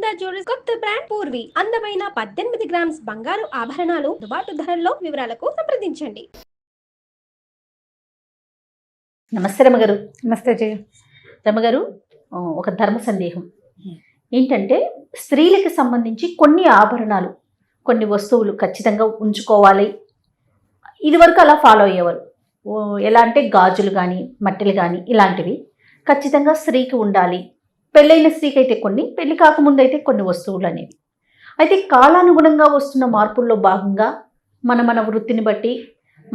Sudha jewellers కొత్త brand Purvi అందమైన 18 grams బంగారు ఆభరణాలు దుబాటు ధరల్లో. వివరాలకు సంప్రదించండి. నమస్తే రమగారు. నమస్తే జయ. రమగారు, ఒక ధర్మ సందేహం ఏంటంటే, స్త్రీలకు సంబంధించి కొన్ని ఆభరణాలు, కొన్ని వస్తువులు ఖచ్చితంగా ఉంచుకోవాలి. ఇదివరకు అలా ఫాలో అయ్యేవారు. ఎలా అంటే గాజులు కానీ, మట్టెలు కానీ ఇలాంటివి ఖచ్చితంగా స్త్రీకి ఉండాలి. పెళ్ళైన స్త్రీకి అయితే కొన్ని, పెళ్లి కాకముందు అయితే కొన్ని వస్తువులు అనేవి. అయితే కాలానుగుణంగా వస్తున్న మార్పుల్లో భాగంగా మన వృత్తిని బట్టి,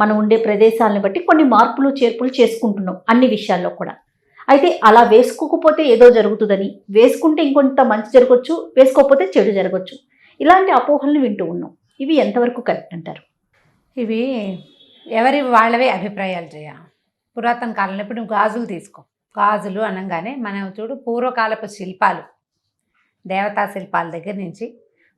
మనం ఉండే ప్రదేశాలను బట్టి కొన్ని మార్పులు చేర్పులు చేసుకుంటున్నాం అన్ని విషయాల్లో కూడా. అయితే అలా వేసుకోకపోతే ఏదో జరుగుతుందని, వేసుకుంటే ఇంకొంత మంచి జరగవచ్చు, వేసుకోకపోతే చెడు జరగవచ్చు, ఇలాంటి అపోహలను వింటూ ఉన్నాం. ఇవి ఎంతవరకు కరెక్ట్ అంటారు? ఇవి ఎవరి వాళ్ళవే అభిప్రాయాలు జయ. పురాతన కాలంలో ఇప్పుడు నువ్వు గాజులు తీసుకో. గాజులు అనగానే మనం చూడు, పూర్వకాలపు శిల్పాలు, దేవతా శిల్పాల దగ్గర నుంచి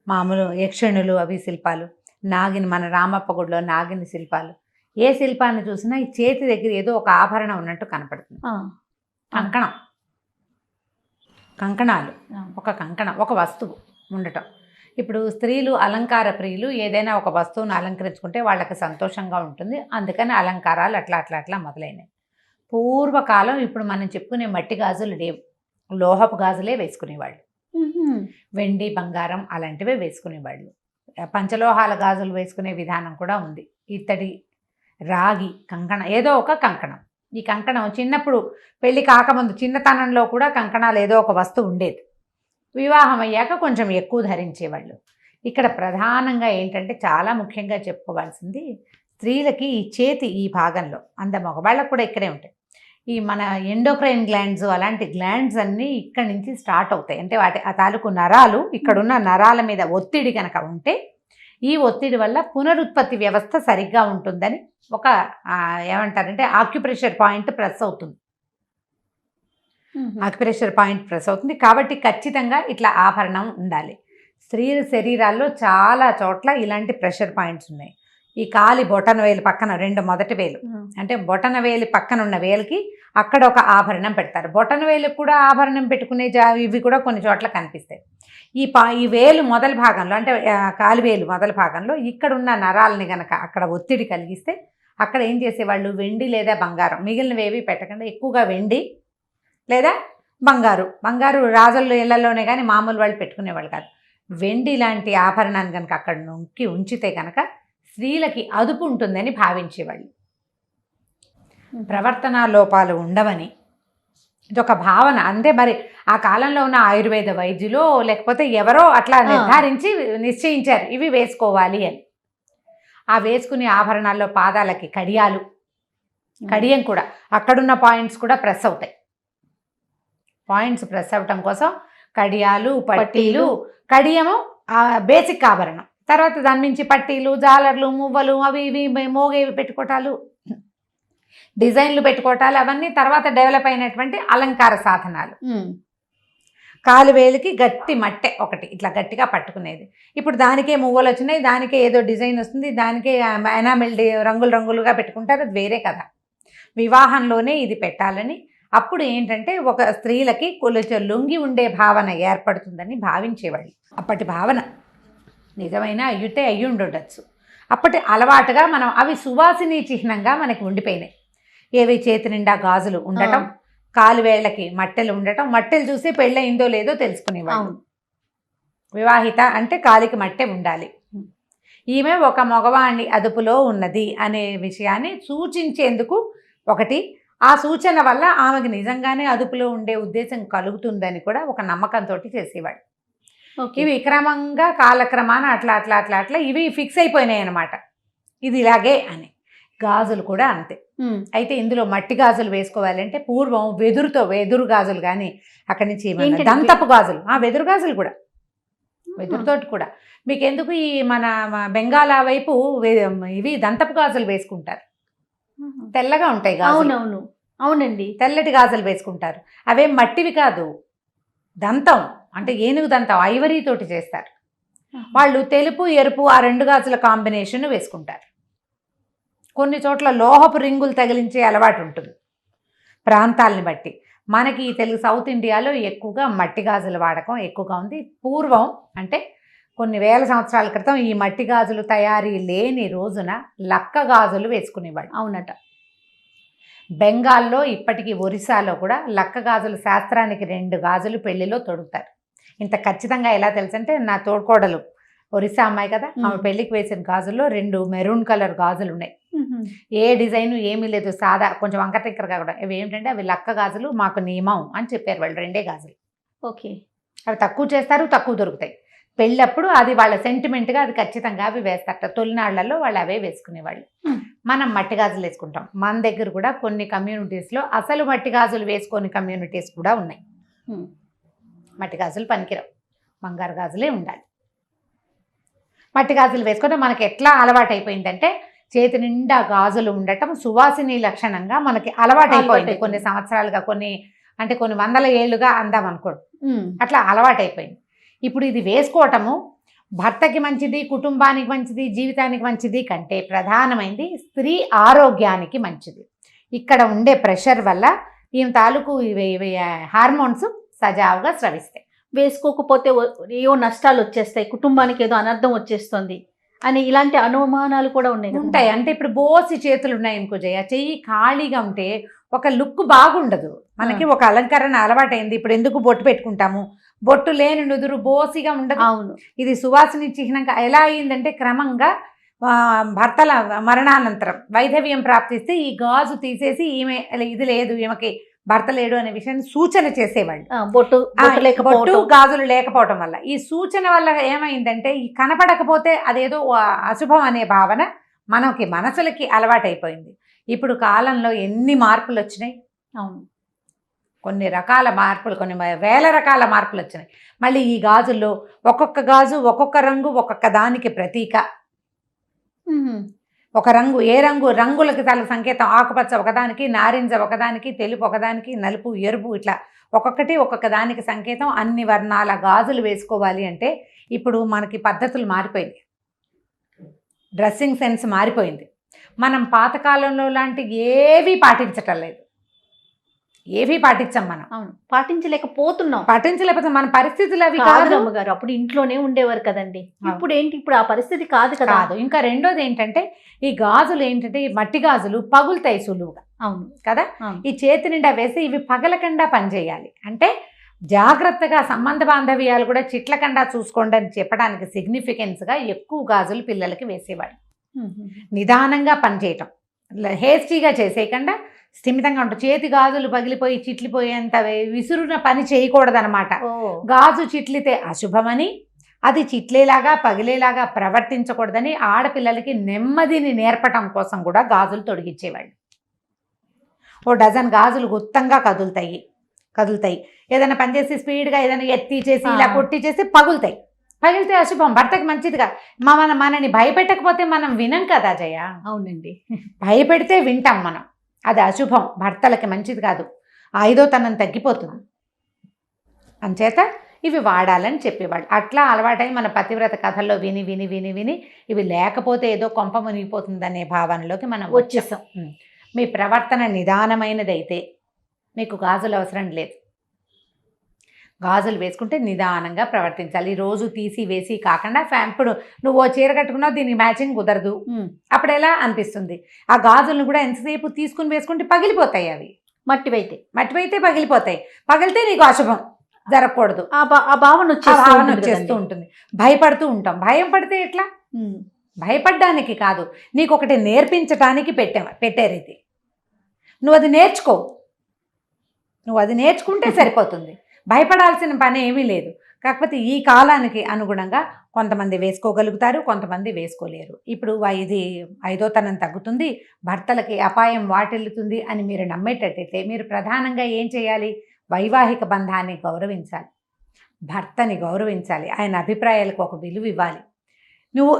మామూలు యక్షణులు అవి శిల్పాలు, నాగిని, మన రామప్ప గుడిలో నాగిని శిల్పాలు, ఏ శిల్పాన్ని చూసినా ఈ చేతి దగ్గర ఏదో ఒక ఆభరణం ఉన్నట్టు కనపడుతుంది. కంకణాలు, ఒక కంకణం, ఒక వస్తువు ఉండటం. ఇప్పుడు స్త్రీలు అలంకార ప్రియులు, ఏదైనా ఒక వస్తువును అలంకరించుకుంటే వాళ్ళకి సంతోషంగా ఉంటుంది, అందుకని అలంకారాలు అట్లా మొదలైనవి. పూర్వకాలం ఇప్పుడు మనం చెప్పుకునే మట్టి గాజులు లేవు, లోహపు గాజులే వేసుకునేవాళ్ళు. వెండి, బంగారం అలాంటివే వేసుకునేవాళ్ళు. పంచలోహాల గాజులు వేసుకునే విధానం కూడా ఉంది. ఇత్తడి, రాగి కంకణం, ఏదో ఒక కంకణం. ఈ కంకణం చిన్నప్పుడు పెళ్ళి కాకముందు చిన్నతనంలో కూడా కంకణాలు ఏదో ఒక వస్తువు ఉండేది. వివాహం అయ్యాక కొంచెం ఎక్కువ ధరించేవాళ్ళు. ఇక్కడ ప్రధానంగా ఏంటంటే, చాలా ముఖ్యంగా చెప్పుకోవాల్సింది, స్త్రీలకి ఈ చేతి ఈ భాగంలో, మగవాళ్ళకు కూడా ఇక్కడే ఉంటాయి, ఈ మన ఎండోక్రైన్ గ్లాండ్స్, అలాంటి గ్లాండ్స్ అన్నీ ఇక్కడి నుంచి స్టార్ట్ అవుతాయి. అంటే ఆ తాలూకు నరాలు, ఇక్కడున్న నరాల మీద ఒత్తిడి కనుక ఉంటే, ఈ ఒత్తిడి వల్ల పునరుత్పత్తి వ్యవస్థ సరిగ్గా ఉంటుందని ఒక ఏమంటారంటే ఆక్యుప్రెషర్ పాయింట్ ప్రెస్ అవుతుంది. ఆక్యుప్రెషర్ పాయింట్ ప్రెస్ అవుతుంది కాబట్టి ఖచ్చితంగా ఇట్లా ఆభరణం ఉండాలి. స్త్రీ శరీరాల్లో చాలా చోట్ల ఇలాంటి ప్రెషర్ పాయింట్స్ ఉన్నాయి. ఈ కాలి బొటన వేలు పక్కన, రెండు మొదటి వేలు, అంటే బొటన వేలు పక్కన ఉన్న వేలుకి అక్కడ ఒక ఆభరణం పెడతారు. బొటన వేలుకి కూడా ఆభరణం పెట్టుకునే ఇవి కూడా కొన్ని చోట్ల కనిపిస్తాయి. ఈ వేలు మొదల భాగంలో, అంటే కాలివేలు మొదల భాగంలో ఇక్కడ ఉన్న నరాలని కనుక అక్కడ ఒత్తిడి కలిగిస్తే, అక్కడ ఏం చేసేవాళ్ళు, వెండి లేదా బంగారం, మిగిలినవేవి పెట్టకుండా ఎక్కువగా వెండి లేదా బంగారు రాజుల ఇళ్లలోనే కానీ మామూలు వాళ్ళు పెట్టుకునేవాళ్ళు కాదు. వెండి లాంటి ఆభరణాన్ని కనుక అక్కడ నొక్కి ఉంచితే కనుక స్త్రీలకి అదుపు ఉంటుందని భావించేవాళ్ళు. ప్రవర్తన లోపాలు ఉండవని ఇదొక భావన. అంతే. మరి ఆ కాలంలో ఉన్న ఆయుర్వేద వైద్యులు లేకపోతే ఎవరో అట్లా నిర్ధారించి నిశ్చయించారు ఇవి వేసుకోవాలి అని. ఆ వేసుకునే ఆభరణాల్లో పాదాలకి కడియం కూడా, అక్కడున్న పాయింట్స్ కూడా ప్రెస్ అవుతాయి. పాయింట్స్ ప్రెస్ అవ్వటం కోసం కడియాలు, పట్టీలు, కడియము బేసిక్ ఆభరణం, తర్వాత దాని నుంచి పట్టీలు, జాలర్లు, మువ్వలు, అవి ఇవి మోగేవి పెట్టుకోవటాలు, డిజైన్లు పెట్టుకోవటాలు, అవన్నీ తర్వాత డెవలప్ అయినటువంటి అలంకార సాధనాలు. కాలువేలికి గట్టి మట్టె ఒకటి ఇట్లా గట్టిగా పట్టుకునేది. ఇప్పుడు దానికే మువ్వలు వచ్చినాయి, దానికే ఏదో డిజైన్ వస్తుంది, దానికే ఎనామిల్ రంగులుగా పెట్టుకుంటారు, అది వేరే కదా. వివాహంలోనే ఇది పెట్టాలని, అప్పుడు ఏంటంటే ఒక స్త్రీలకి కొంచెం లొంగి ఉండే భావన ఏర్పడుతుందని భావించేవాళ్ళు. అప్పటి భావన నిజమైన అయ్యి ఉండొచ్చు. అప్పటి అలవాటుగా మనం అవి సువాసిని చిహ్నంగా మనకి ఉండిపోయినాయి. ఏవి, చేతి నిండా గాజులు ఉండటం, కాలువేళ్లకి మట్టెలు ఉండటం, మట్టెలు చూసి పెళ్ళయిందో లేదో తెలుసుకునేవాళ్ళు. వివాహిత అంటే కాలికి మట్టె ఉండాలి, ఈమె ఒక మగవాణ్ణి అదుపులో ఉన్నది అనే విషయాన్ని సూచించేందుకు ఒకటి. ఆ సూచన వల్ల ఆమెకు నిజంగానే అదుపులో ఉండే ఉద్దేశం కలుగుతుందని కూడా ఒక నమ్మకంతో చేసేవాడు. ఇవి క్రమంగా కాలక్రమాన అట్లా ఇవి ఫిక్స్ అయిపోయినాయి అన్నమాట, ఇది ఇలాగే అని. గాజులు కూడా అంతే. అయితే ఇందులో మట్టి గాజులు వేసుకోవాలంటే పూర్వం వెదురు గాజులు, కానీ అక్కడి నుంచి దంతపు గాజులు, వెదురు గాజులు కూడా, వెదురుతోటి కూడా. మీకు ఎందుకు ఈ మన బెంగాలా వైపు ఇవి దంతపు గాజులు వేసుకుంటారు, తెల్లగా ఉంటాయి గాజులు. అవునండి, తెల్లటి గాజులు వేసుకుంటారు. అవే మట్టివి కాదు, దంతం, అంటే ఏనుగు దంతం, ఐవరీ తోటి చేస్తారు వాళ్ళు. తెలుపు, ఎరుపు ఆ రెండు గాజుల కాంబినేషన్ వేసుకుంటారు. కొన్ని చోట్ల లోహపు రింగులు తగిలించే అలవాటు ఉంటుంది ప్రాంతాలని బట్టి. మనకి తెలుగు సౌత్ ఇండియాలో ఎక్కువగా మట్టి గాజుల వాడకం ఎక్కువగా ఉంది. పూర్వం అంటే కొన్ని వేల సంవత్సరాల క్రితం ఈ మట్టి గాజులు తయారీ లేని రోజున లక్క గాజులు వేసుకునేవాడు. అవునట. బెంగాల్లో ఇప్పటికీ ఒరిస్సాలో కూడా లక్క గాజులు శాస్త్రానికి 2 గాజులు పెళ్లిలో తొడుగుతారు. ఇంత ఖచ్చితంగా ఎలా తెలుసు అంటే నా తోడుకోడలు ఒరిస్సా అమ్మాయి కదా, ఆమె పెళ్లికి వేసిన గాజుల్లో 2 మెరూన్ కలర్ గాజులు ఉన్నాయి. ఏ డిజైన్ ఏమీ లేదు, సాదా కొంచెం వంకటిక్కరగా కూడా. అవి ఏమిటంటే అవి లక్క గాజులు, మాకు నియమం అని చెప్పారు వాళ్ళు. 2 గాజులు. ఓకే. అవి తక్కువ చేస్తారు, తక్కువ దొరుకుతాయి. పెళ్ళప్పుడు అది వాళ్ళ సెంటిమెంట్గా అది ఖచ్చితంగా అవి వేస్తారట. తొలినాళ్లలో వాళ్ళు అవే వేసుకునేవాళ్ళు. మనం మట్టి గాజులు వేసుకుంటాం. మన దగ్గర కూడా కొన్ని కమ్యూనిటీస్లో అసలు మట్టి గాజులు వేసుకొని కమ్యూనిటీస్ కూడా ఉన్నాయి. మట్టి గాజులు పనికిరావు, బంగారు గాజులే ఉండాలి. మట్టి గాజులు వేసుకుంటే మనకి ఎట్లా అలవాటు అయిపోయిందంటే చేతి నిండా గాజులు ఉండటం సువాసిని లక్షణంగా మనకి అలవాటైపోయింది. కొన్ని సంవత్సరాలుగా, కొన్ని వందల ఏళ్ళుగా అందాం అనుకోండి, అట్లా అలవాటైపోయింది. ఇప్పుడు ఇది వేసుకోవటము భర్తకి మంచిది, కుటుంబానికి మంచిది, జీవితానికి మంచిది కంటే ప్రధానమైనది స్త్రీ ఆరోగ్యానికి మంచిది. ఇక్కడ ఉండే ప్రెషర్ వల్ల ఈమె తాలూకు హార్మోన్స్ సజావుగా స్రవిస్తాయి. వేసుకోకపోతే ఏవో నష్టాలు వచ్చేస్తాయి, కుటుంబానికి ఏదో అనర్థం వచ్చేస్తుంది అని ఇలాంటి అనుమానాలు కూడా ఉంటాయి. అంటే ఇప్పుడు బోసి చేతులు ఉన్నాయి అనుకో జయ, చెయ్యి ఖాళీగా ఉంటే ఒక లుక్ బాగుండదు మనకి. ఒక అలంకరణ అలవాటైంది. ఇప్పుడు ఎందుకు బొట్టు పెట్టుకుంటాము, బొట్టు లేని నుదురు బోసిగా ఉండదు. అవును. ఇది సువాసిని చిహ్నంగా ఎలా అయిందంటే క్రమంగా భర్తల మరణానంతరం వైధవ్యం ప్రాప్తిస్తే ఈ గాజు తీసేసి ఈమె ఇది లేదు, ఈమెకి భర్త లేడు అనే విషయాన్ని సూచన చేసేవాళ్ళు. బొట్టు గాజులు లేకపోవటం వల్ల ఈ సూచన వల్ల ఏమైందంటే ఈ కనపడకపోతే అదేదో అశుభం అనే భావన మనకి మనసులకి అలవాటైపోయింది. ఇప్పుడు కాలంలో ఎన్ని మార్పులు వచ్చినాయి. అవును, కొన్ని రకాల మార్పులు, కొన్ని వేల రకాల మార్పులు వచ్చినాయి. మళ్ళీ ఈ గాజుల్లో ఒక్కొక్క గాజు ఒక్కొక్క రంగు ఒక్కొక్క దానికి ప్రతీక. ఒక రంగు ఏ రంగు, రంగులకి తల సంకేతం. ఆకుపచ్చ ఒకదానికి, నారింజ ఒకదానికి, తెలుపు ఒకదానికి, నలుపు, ఎరుపు, ఇట్లా ఒక్కొక్కటి ఒక్కొక్క దానికి సంకేతం. అన్ని వర్ణాల గాజులు వేసుకోవాలి అంటే ఇప్పుడు మనకి పద్ధతులు మారిపోయింది, డ్రెస్సింగ్ సెన్స్ మారిపోయింది. మనం పాతకాలంలో లాంటి ఏవి పాటించటం లేదు, ఏవి పాటించాం మనం. అవును, పాటించలేకపోతున్నాం. మన పరిస్థితులు అవి కాదు అమ్మగారు. అప్పుడు ఇంట్లోనే ఉండేవారు కదండి. ఇప్పుడు ఏంటి, ఇప్పుడు ఆ పరిస్థితి కాదు కదా. ఇంకా రెండోది ఏంటంటే ఈ గాజులు ఏంటంటే ఈ మట్టి గాజులు పగులుతాయి సులువుగా. అవును కదా. ఈ చేతి నిండా వేసి ఇవి పగలకుండా పనిచేయాలి అంటే జాగ్రత్తగా సంబంధ బాంధవ్యాలు కూడా చిట్లకుండా చూసుకోండి అని చెప్పడానికి సిగ్నిఫికెన్స్గా ఎక్కువ గాజులు పిల్లలకి వేసేవాళ్ళు. నిదానంగా పనిచేయటం, హేస్టీగా చేసేయకుండా స్థిమితంగా ఉంటుంది. చేతి గాజులు పగిలిపోయి చిట్లిపోయేంత విసురున పని చేయకూడదనమాట. గాజు చిట్లితే అశుభమని, అది చిట్లేలాగా పగిలేలాగా ప్రవర్తించకూడదని ఆడపిల్లలకి నెమ్మదిని నేర్పటం కోసం కూడా గాజులు తొడిగించేవాళ్ళు. ఓ డజన్ గాజులు గుత్తంగా కదులుతాయి. ఏదైనా పనిచేసి స్పీడ్గా ఏదైనా ఎత్తి చేసి ఇలా కొట్టి చేసి పగులుతాయి. పగిలితే అశుభం, భర్తకి మంచిదిగా. మనని భయపెట్టకపోతే మనం వినం కదా జయ. అవునండి, భయపెడితే వింటాం మనం. అది అశుభం, భర్తలకి మంచిది కాదు, 5వ తనం తగ్గిపోతుంది. అంచేత ఇవి వాడాలని చెప్పేవాళ్ళు. అట్లా అలవాటై మన పతివ్రత కథల్లో విని ఇవి లేకపోతే ఏదో కొంప మునిగిపోతుందనే భావనలోకి మనం వచ్చేసాం. మీ ప్రవర్తన నిదానమైనదైతే మీకు గాజులు అవసరం లేదు. గాజులు వేసుకుంటే నిదానంగా ప్రవర్తించాలి. రోజు తీసి వేసి కాకుండా ఇప్పుడు నువ్వు ఓ చీర కట్టుకున్నావు, దీనికి మ్యాచింగ్ కుదరదు, అప్పుడు ఎలా అనిపిస్తుంది? ఆ గాజులను కూడా ఎంతసేపు తీసుకుని వేసుకుంటే పగిలిపోతాయి. అవి మట్టివైతే పగిలిపోతాయి. పగిలితే నీకు అశుభం, జరగకూడదు. ఆ భావన వచ్చేస్తూ ఉంటుంది. భయపడుతూ ఉంటాం. భయం పడితే ఎట్లా? భయపడ్డానికి కాదు, నీకు ఒకటి నేర్పించటానికి పెట్టారు ఇది. నువ్వు అది నేర్చుకుంటే సరిపోతుంది. భయపడాల్సిన పని ఏమీ లేదు. కాకపోతే ఈ కాలానికి అనుగుణంగా కొంతమంది వేసుకోగలుగుతారు, కొంతమంది వేసుకోలేరు. ఇప్పుడు ఇది 5వ తనం తగ్గుతుంది, భర్తలకి అపాయం వాటిల్లుతుంది అని మీరు నమ్మేటట్టయితే మీరు ప్రధానంగా ఏం చేయాలి? వైవాహిక బంధాన్ని గౌరవించాలి, భర్తని గౌరవించాలి, ఆయన అభిప్రాయాలకు ఒక విలువ ఇవ్వాలి. నువ్వు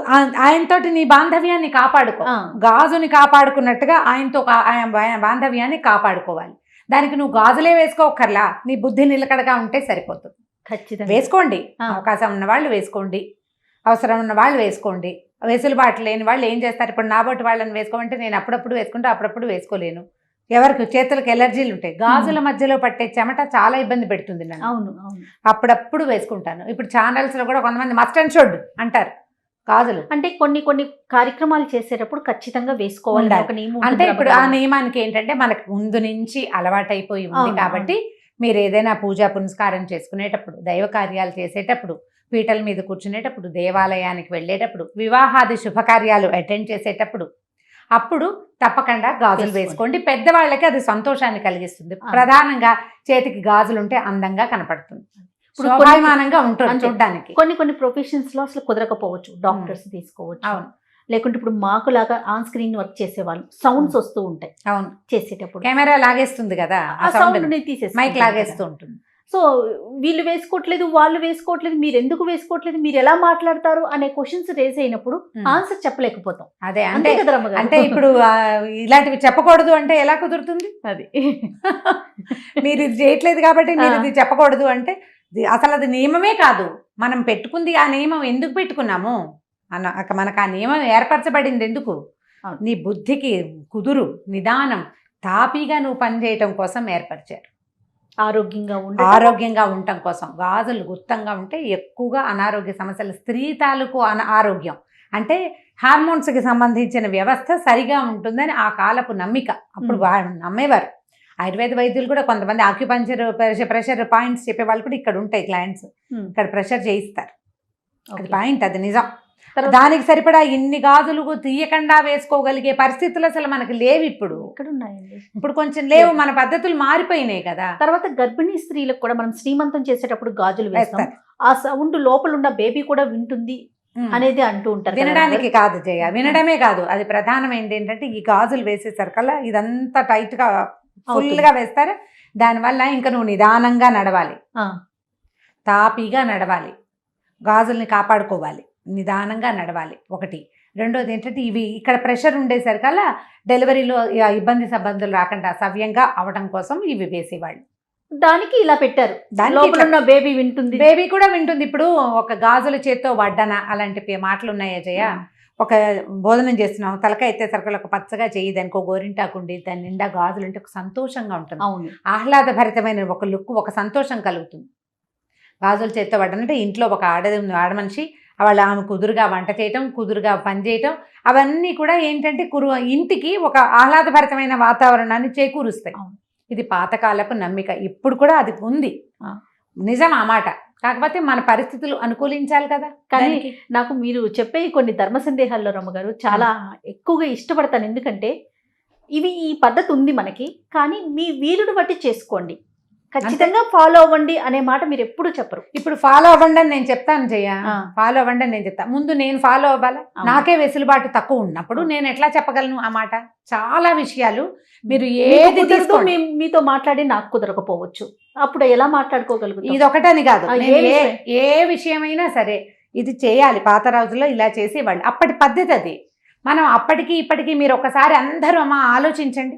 ఆయనతోటి నీ బాంధవ్యాన్ని కాపాడుకో, గాజుని కాపాడుకున్నట్టుగా ఆయనతో బాంధవ్యాన్ని కాపాడుకోవాలి. దానికి నువ్వు గాజులే వేసుకోకర్లా, నీ బుద్ధి నిలకడగా ఉంటే సరిపోతుంది. ఖచ్చితంగా వేసుకోండి, అవకాశం ఉన్న వాళ్ళు వేసుకోండి, అవసరం ఉన్న వాళ్ళు వేసుకోండి. వెసులుబాటు లేని వాళ్ళు ఏం చేస్తారు? ఇప్పుడు నాబోటి వాళ్ళని వేసుకోమంటే నేను అప్పుడప్పుడు వేసుకుంటే అప్పుడప్పుడు వేసుకోలేను. ఎవరికి చేతులకు ఎలర్జీలు ఉంటాయి, గాజుల మధ్యలో పట్టే చెమట చాలా ఇబ్బంది పెడుతుంది నన్ను. అవును అవును. అప్పుడప్పుడు వేసుకుంటాను. ఇప్పుడు ఛానల్స్ లో కూడా కొంతమంది మస్ట్ అండ్ షుడ్ అంటారు గాజులు. అంటే కొన్ని కొన్ని కార్యక్రమాలు చేసేటప్పుడు ఖచ్చితంగా వేసుకోవాలి ఉండాలి. ఒక నియమం అంటే ఉంటుంది ఇప్పుడు ఆ రమగారు. నియమానికి ఏంటంటే మనకు ముందు నుంచి అలవాటైపోయి ఉంది అవును, కాబట్టి మీరు ఏదైనా పూజా పునస్కారం చేసుకునేటప్పుడు, దైవ కార్యాలు చేసేటప్పుడు, పీటల మీద కూర్చునేటప్పుడు, దేవాలయానికి వెళ్ళేటప్పుడు, వివాహాది శుభకార్యాలు అటెండ్ చేసేటప్పుడు అప్పుడు తప్పకుండా గాజులు వేసుకోండి. పెద్దవాళ్ళకి అది సంతోషాన్ని కలిగిస్తుంది. ప్రధానంగా చేతికి గాజులు ఉంటే అందంగా కనపడుతుంది, శోభాయమానంగా ఉంటుంది చూడడానికి. కొన్ని కొన్ని ప్రొఫెషన్స్ లో అసలు కుదరకపోవచ్చు, డాక్టర్స్ తీసుకోవచ్చు. అవును. లేకుంటే ఇప్పుడు మాకు లాగా ఆన్ స్క్రీన్ వర్క్ చేసేవాళ్ళు సౌండ్స్ వస్తూ ఉంటాయి అవును, చేసేటప్పుడు, కెమెరా లాగేస్తుంది కదా, ఆ సౌండ్ తీసేసి మైక్ లాగేస్తూ ఉంటుంది. సో వీళ్ళు వేసుకోవట్లేదు, వాళ్ళు వేసుకోవట్లేదు, మీరు ఎందుకు వేసుకోవట్లేదు, మీరు ఎలా మాట్లాడతారు అనే క్వశ్చన్స్ రేజ్ అయినప్పుడు ఆన్సర్ చెప్పలేకపోతాం. అదే అంతే అంటే కదా రమ్మగారు? అంటే ఇప్పుడు ఇలాంటివి చెప్పకూడదు అంటే ఎలా కుదురుతుంది? అది మీరు ఇది చేయట్లేదు కాబట్టి మీరు ఇది చెప్పకూడదు అంటే అసలు అది నియమమే కాదు. మనం పెట్టుకుంది ఆ నియమం ఎందుకు పెట్టుకున్నాము మనకు ఆ నియమం ఏర్పరచబడింది ఎందుకు? నీ బుద్ధికి కుదురు, నిదానం, తాపీగా నువ్వు పనిచేయటం కోసం ఏర్పరిచారు. ఆరోగ్యంగా ఉండటం కోసం. గాజులు గుత్తంగా ఉంటే ఎక్కువగా అనారోగ్య సమస్యలు, స్త్రీ తాలూకు ఆరోగ్యం అంటే హార్మోన్స్కి సంబంధించిన వ్యవస్థ సరిగా ఉంటుందని ఆ కాలపు నమ్మిక. అప్పుడు నమ్మేవారు. ఆయుర్వేద వైద్యులు కూడా కొంతమంది ఆక్యుపంచర్ ప్రెషర్ పాయింట్స్ చెప్పే వాళ్ళు కూడా ఇక్కడ ఉంటాయి క్లయింట్స్, ఇక్కడ ప్రెషర్ చేయిస్తారు. అది పాయింట్, అది నిజం. దానికి సరిపడా ఇన్ని గాజులు తీయకుండా వేసుకోగలిగే పరిస్థితులు అసలు మనకి లేవు ఇప్పుడు. ఇప్పుడు కొంచెం లేవు, మన పద్ధతులు మారిపోయినాయి కదా. తర్వాత గర్భిణీ స్త్రీలకు కూడా మనం శ్రీమంతం చేసేటప్పుడు గాజులు వేస్తాం, ఆ సౌండ్ లోపల ఉన్న బేబీ కూడా వింటుంది అనేది అంటూ ఉంటారు. వినడానికి కాదు జయ, వినడమే కాదు, అది ప్రధానమైనది ఏంటంటే ఈ గాజులు వేసేసరికల్లా ఇదంతా టైట్ గా ఫుల్ గా వేస్తారు. దానివల్ల ఇంకా నువ్వు నిదానంగా నడవాలి, తాపీగా నడవాలి, గాజుల్ని కాపాడుకోవాలి, నిదానంగా నడవాలి. ఒకటి. రెండోది ఏంటంటే ఇవి ఇక్కడ ప్రెషర్ ఉండేసరికల్లా డెలివరీలో ఇబ్బంది సంబంధాలు రాకుండా సవ్యంగా అవడం కోసం ఇవి వేసేవాళ్ళు. దానికి ఇలా పెట్టారు, లోపల బేబీ వింటుంది, బేబీ కూడా వింటుంది. ఇప్పుడు ఒక గాజుల చేత్తో వడ్డన అలాంటి మాటలు ఉన్నాయా జయ? ఒక భోజనం చేస్తున్నాం, తలకాయ ఎత్తేసరికి ఒక పచ్చగా చేయదనుకో గోరింటాకుండి, దాని నిండా గాజులు ఉంటే ఒక సంతోషంగా ఉంటుంది. అవును, ఆహ్లాదభరితమైన ఒక లుక్, ఒక సంతోషం కలుగుతుంది. గాజుల చేత్తో వడ్డనంటే ఇంట్లో ఒక ఆడమనిషి ఆమె కుదురుగా వంట చేయటం, కుదురుగా పని చేయటం, అవన్నీ కూడా ఏంటంటే ఇంటికి ఒక ఆహ్లాదభరితమైన వాతావరణాన్ని చేకూరుస్తాయి. ఇది పాతకాలపు నమ్మిక, ఇప్పుడు కూడా అది ఉంది, నిజం ఆ మాట. కాకపోతే మన పరిస్థితులు అనుకూలించాలి కదా. కానీ నాకు మీరు చెప్పే కొన్ని ధర్మ సందేహాల్లో రమ్మగారు చాలా ఎక్కువగా ఇష్టపడతాను. ఎందుకంటే ఈ పద్ధతి ఉంది మనకి, కానీ మీ వీలుని బట్టి చేసుకోండి, ఖచ్చితంగా ఫాలో అవ్వండి అనే మాట మీరు ఎప్పుడు చెప్పరు. ఇప్పుడు ఫాలో అవ్వండి అని నేను చెప్తాను జయ, ఫాలో అవ్వండి అని నేను చెప్తాను. ముందు నేను ఫాలో అవ్వాలా? నాకే వెసులుబాటు తక్కువ ఉన్నప్పుడు నేను ఎట్లా చెప్పగలను ఆ మాట? చాలా విషయాలు మీరు ఏది తీసుకోండి, మీతో మాట్లాడి నాకు కుదరకపోవచ్చు, అప్పుడు ఎలా మాట్లాడుకోగలుగుతాం? ఇది ఒకటని కాదు, ఏ విషయమైనా సరే ఇది చేయాలి. పాత రోజుల్లో ఇలా చేసేవాళ్ళు, అప్పటి పద్ధతి అది. మనం అప్పటికి ఇప్పటికీ మీరు ఒకసారి అందరూ ఆలోచించండి,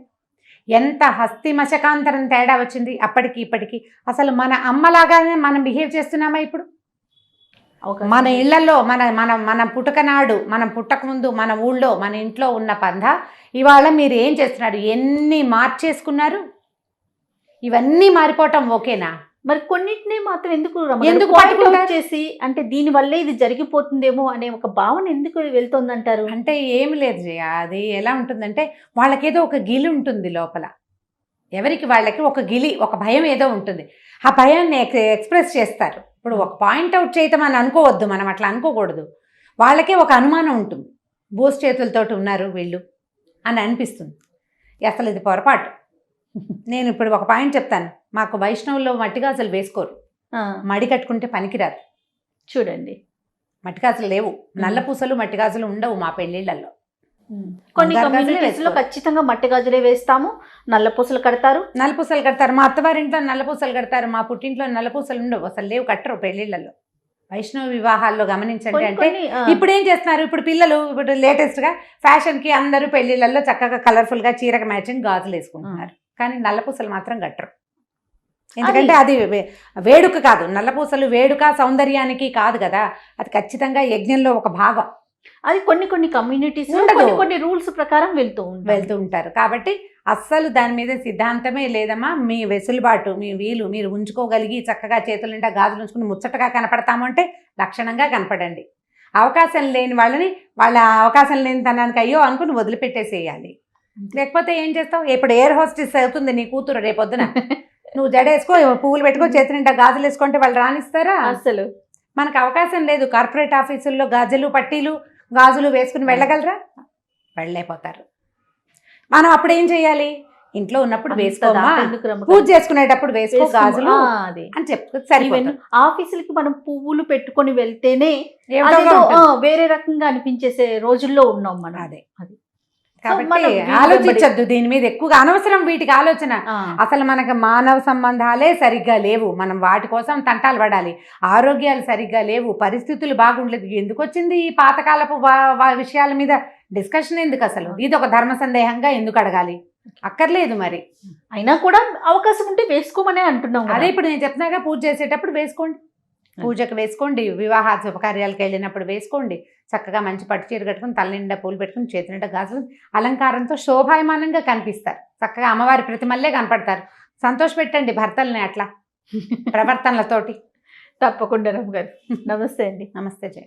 ఎంత హస్తి మశకాంతరం తేడా వచ్చింది అప్పటికి ఇప్పటికి. అసలు మన అమ్మలాగానే మనం బిహేవ్ చేస్తున్నామా ఇప్పుడు? మన ఇళ్లలో మన పుట్టకనాడు, మనం పుట్టకముందు మన ఊళ్ళో మన ఇంట్లో ఉన్న పంద ఇవాళ మీరు ఏం చేస్తున్నారు, ఎన్ని మార్చేసుకున్నారు? ఇవన్నీ మారిపోవటం ఓకేనా? మరి కొన్నిటిని మాత్రం ఎందుకు చేసి అంటే దీని వల్లే ఇది జరిగిపోతుందేమో అనే ఒక భావన ఎందుకు వెళ్తుందంటారు? అంటే ఏమి లేదు జయ, అది ఎలా ఉంటుందంటే వాళ్ళకేదో ఒక గిలి ఉంటుంది లోపల, ఎవరికి వాళ్ళకి ఒక గిలి, ఒక భయం ఏదో ఉంటుంది. ఆ భయాన్ని ఎక్స్ప్రెస్ చేస్తారు. ఇప్పుడు ఒక పాయింట్అవుట్ చేయటం అని అనుకోవద్దు, మనం అట్లా అనుకోకూడదు. వాళ్ళకే ఒక అనుమానం ఉంటుంది, బోస్ చేతులతోటి ఉన్నారు వీళ్ళు అని అనిపిస్తుంది. అసలు ఇది పొరపాటు. నేను ఇప్పుడు ఒక పాయింట్ చెప్తాను, మాకు వైష్ణవుల్లో మట్టిగాజులు వేసుకోరు, మడి కట్టుకుంటే పనికిరాదు. చూడండి, మట్టిగాజులు లేవు, నల్ల పూసలు మట్టిగాజులు ఉండవు మా పెళ్లిళ్లలో. కొన్ని కమ్యూనిటీస్లో ఖచ్చితంగా మట్టి గాజులే వేస్తాము, నల్ల పూసలు కడతారు. మా అత్తవారింట్లో నల్ల పూసలు కడతారు, మా పుట్టింట్లో నల్ల పూసలు ఉండవు, అసలు లేవు, కట్టరు పెళ్లిళ్లలో. వైష్ణవ వివాహాల్లో గమనించండి. అంటే ఇప్పుడు ఏం చేస్తున్నారు, ఇప్పుడు పిల్లలు ఇప్పుడు లేటెస్ట్గా ఫ్యాషన్కి అందరూ పెళ్లిళ్లలో చక్కగా కలర్ఫుల్గా చీరకు మ్యాచింగ్ గాజులు వేసుకుంటున్నారు, కానీ నల్లపూసలు మాత్రం కట్టరు. ఎందుకంటే అది వేడుక కాదు, నల్లపూసలు వేడుక సౌందర్యానికి కాదు కదా, అది ఖచ్చితంగా యజ్ఞంలో ఒక భాగం. అది కొన్ని కొన్ని కమ్యూనిటీస్ ఉండదు. కొన్ని కొన్ని రూల్స్ ప్రకారం వెళ్తూ ఉంటారు. కాబట్టి అస్సలు దాని మీద సిద్ధాంతమే లేదమ్మా. మీ వెసులుబాటు, మీ వీలు, మీరు ఉంచుకోగలిగి చక్కగా చేతుల నిండా గాజులు ఉంచుకుని ముచ్చటగా కనపడతాము అంటే లక్షణంగా కనపడండి. అవకాశం లేని వాళ్ళని వాళ్ళ అవకాశం లేని తనానికి అయ్యో అనుకుని వదిలిపెట్టేసేయాలి. లేకపోతే ఏం చేస్తావు? ఇప్పుడు ఎయిర్ హోస్టెస్ అవుతుంది నీ కూతురు రేపొద్దున, నువ్వు జడేసుకో, పువ్వులు పెట్టుకో, చేతి నిండా గాజులు వేసుకుంటే వాళ్ళు రానిస్తారా? అసలు మనకు అవకాశం లేదు. కార్పొరేట్ ఆఫీసుల్లో గాజులు, పట్టీలు, గాజులు వేసుకుని వెళ్ళగలరా? వెళ్ళలేకపోతారు. మనం అప్పుడు ఏం చేయాలి? ఇంట్లో ఉన్నప్పుడు వేసుకోమా, పూజ చేసుకునేటప్పుడు వేసుకో గాజులు అని చెప్తే సరిపోతుంది. ఆఫీసులకి మనం పువ్వులు పెట్టుకొని వెళ్తేనే ఏమిటో అదేదో, ఉంటుంది. వేరే రకంగా అనిపించేసే రోజుల్లో ఉన్నాం మనం. అదే అది కాబట్టి మనం వీటి ఆలోచించద్దు దీని మీద ఎక్కువగా, అనవసరం వీటికి ఆలోచన. ఆ, అసలు మనకు మానవ సంబంధాలే సరిగ్గా లేవు, మనం వాటి కోసం తంటాలు పడాలి. ఆరోగ్యాలు సరిగ్గా లేవు, పరిస్థితులు బాగుండలేదు. ఎందుకు వచ్చింది ఈ పాతకాలపు విషయాల మీద డిస్కషన్? ఎందుకు అసలు? ఇది ఒక ధర్మ సందేహంగా ఎందుకు అడగాలి? అక్కర్లేదు. మరి అయినా కూడా అవకాశం ఉంటే వేసుకోమనే అంటున్నాం కదా. అదే ఇప్పుడు నేను చెప్తున్నాగా, పూజ చేసేటప్పుడు వేసుకోండి, పూజకు వేసుకోండి, వివాహ శుభకార్యాలకు వెళ్ళినప్పుడు వేసుకోండి. చక్కగా మంచి పట్టు చీర కట్టుకుని, తల నిండా పూలు పెట్టుకుని, చేతి నిండా గాజులు, అలంకారంతో శోభాయమానంగా కనిపిస్తారు. చక్కగా అమ్మవారి ప్రతిమల్లే కనపడతారు. సంతోషపెట్టండి భర్తల్ని అట్లా ప్రవర్తనలతోటి. తప్పకుండా రమ్మ గారు. నమస్తే అండి. నమస్తే జయ.